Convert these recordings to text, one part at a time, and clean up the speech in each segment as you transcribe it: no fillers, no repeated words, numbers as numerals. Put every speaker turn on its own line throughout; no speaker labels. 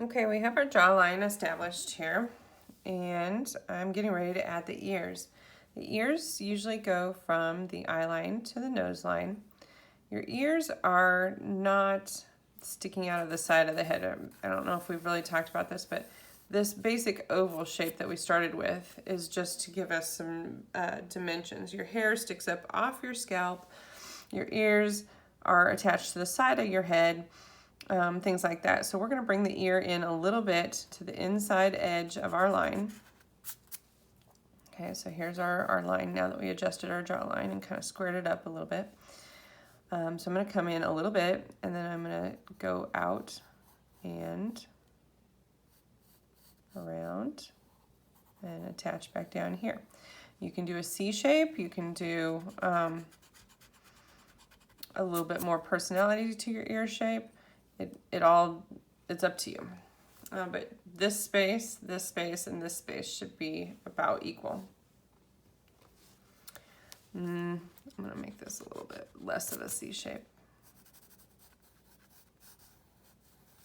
Okay, we have our jawline established here, and I'm getting ready to add the ears. The ears usually go from the eye line to the nose line. Your ears are not sticking out of the side of the head. I don't know if we've really talked about this, but this basic oval shape that we started with is just to give us some dimensions. Your hair sticks up off your scalp. Your ears are attached to the side of your head. Things like that. So we're going to bring the ear in a little bit to the inside edge of our line. Okay, so here's our line now that we adjusted our jawline and kind of squared it up a little bit. So I'm going to come in a little bit, and then I'm going to go out and around and attach back down here. You can do a C shape. You can do a little bit more personality to your ear shape. It's up to you. But this space, and this space should be about equal. I'm going to make this a little bit less of a C shape.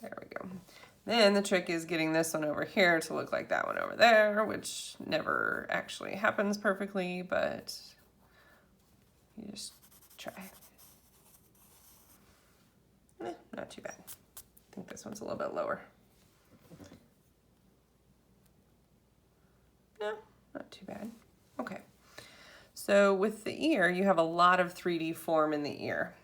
There we go. Then the trick is getting this one over here to look like that one over there, which never actually happens perfectly, but you just try. Not too bad. I think this one's a little bit lower. No, not too bad. Okay. So with the ear, you have a lot of 3D form in the ear.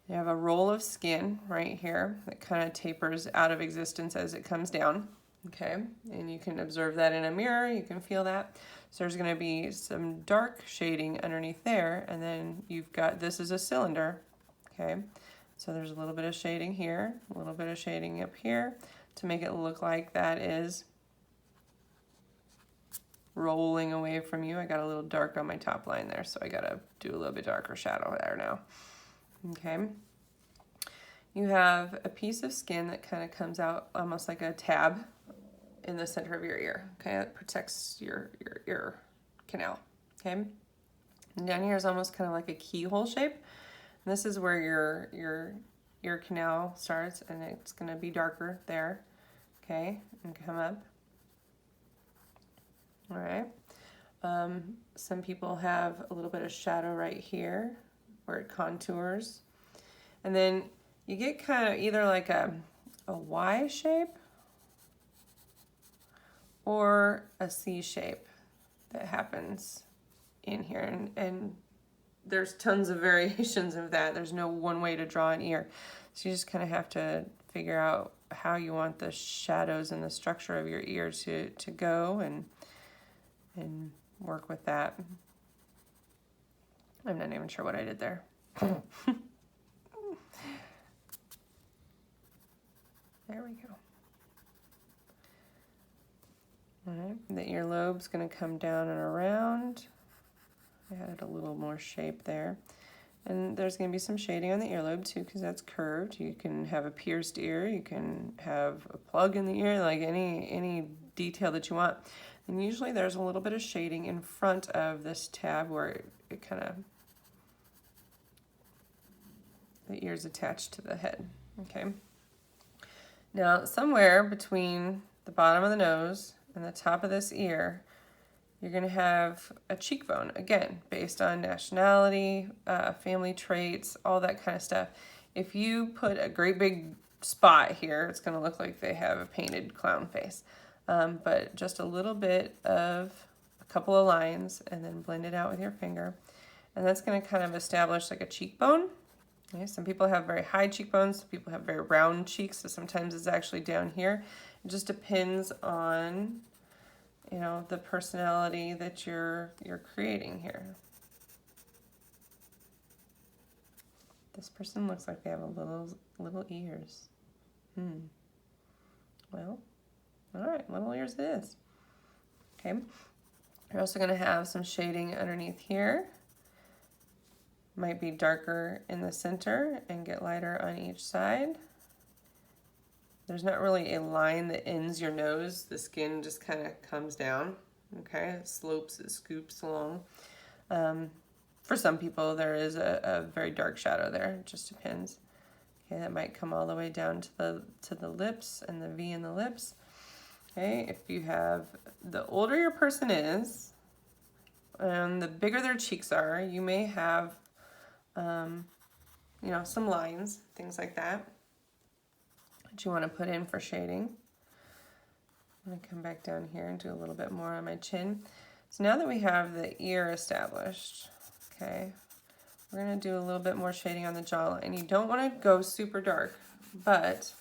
You have a roll of skin right here that kind of tapers out of existence as it comes down. Okay, and you can observe that in a mirror, you can feel that. So there's going to be some dark shading underneath there, and then you've got, this is a cylinder. Okay, so there's a little bit of shading here, a little bit of shading up here to make it look like that is rolling away from you. I got a little dark on my top line there, so I got to do a little bit darker shadow there now. Okay. You have a piece of skin that kind of comes out almost like a tab in the center of your ear. Okay, it protects your ear canal. Okay. And down here is almost kind of like a keyhole shape. And this is where your ear canal starts, and it's going to be darker there. Okay, and come up. All right. Some people have a little bit of shadow right here where it contours. And then you get kind of either like a Y shape or a C shape that happens in here. And there's tons of variations of that. There's no one way to draw an ear. So you just kind of have to figure out how you want the shadows and the structure of your ear to go and work with that. I'm not even sure what I did there. There we go. All right, the earlobe's going to come down and around. I added a little more shape there. And there's going to be some shading on the earlobe too, because that's curved. You can have a pierced ear, you can have a plug in the ear, like any detail that you want. And usually there's a little bit of shading in front of this tab where it kind of, the ear's attached to the head. Okay. Now, somewhere between the bottom of the nose and the top of this ear, you're going to have a cheekbone, again, based on nationality, family traits, all that kind of stuff. If you put a great big spot here, it's going to look like they have a painted clown face. But just a little bit of a couple of lines and then blend it out with your finger. And that's going to kind of establish like a cheekbone. Okay, some people have very high cheekbones, some people have very round cheeks, so sometimes it's actually down here. It just depends on, you know, the personality that you're creating here. This person looks like they have a little ears. Well, all right, little ears it is. Okay, you're also going to have some shading underneath here. Might be darker in the center and get lighter on each side. There's not really a line that ends your nose. The skin just kind of comes down. Okay, it slopes, it scoops along. For some people, there is a very dark shadow there. It just depends. Okay, that might come all the way down to the lips and the V in the lips. Okay, if you have, the older your person is, and the bigger their cheeks are, you may have, you know, some lines, things like that you want to put in for shading. I'm going to come back down here and do a little bit more on my chin. So now that we have the ear established, okay, we're going to do a little bit more shading on the jawline. You don't want to go super dark, but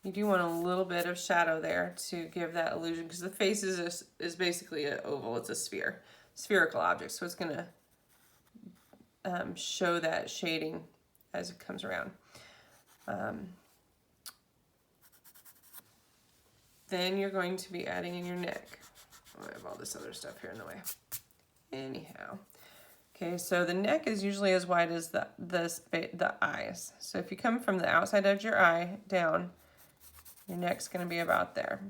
you do want a little bit of shadow there to give that illusion, because the face is basically an oval. It's a sphere, spherical object, so it's going to show that shading as it comes around. Then you're going to be adding in your neck. Oh, I have all this other stuff here in the way. Anyhow. Okay, so the neck is usually as wide as the eyes. So if you come from the outside edge of your eye down, your neck's going to be about there.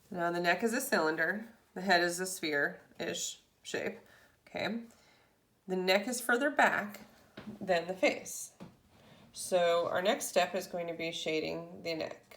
Now the neck is a cylinder. The head is a sphere-ish shape. Okay. The neck is further back than the face. So our next step is going to be shading the neck.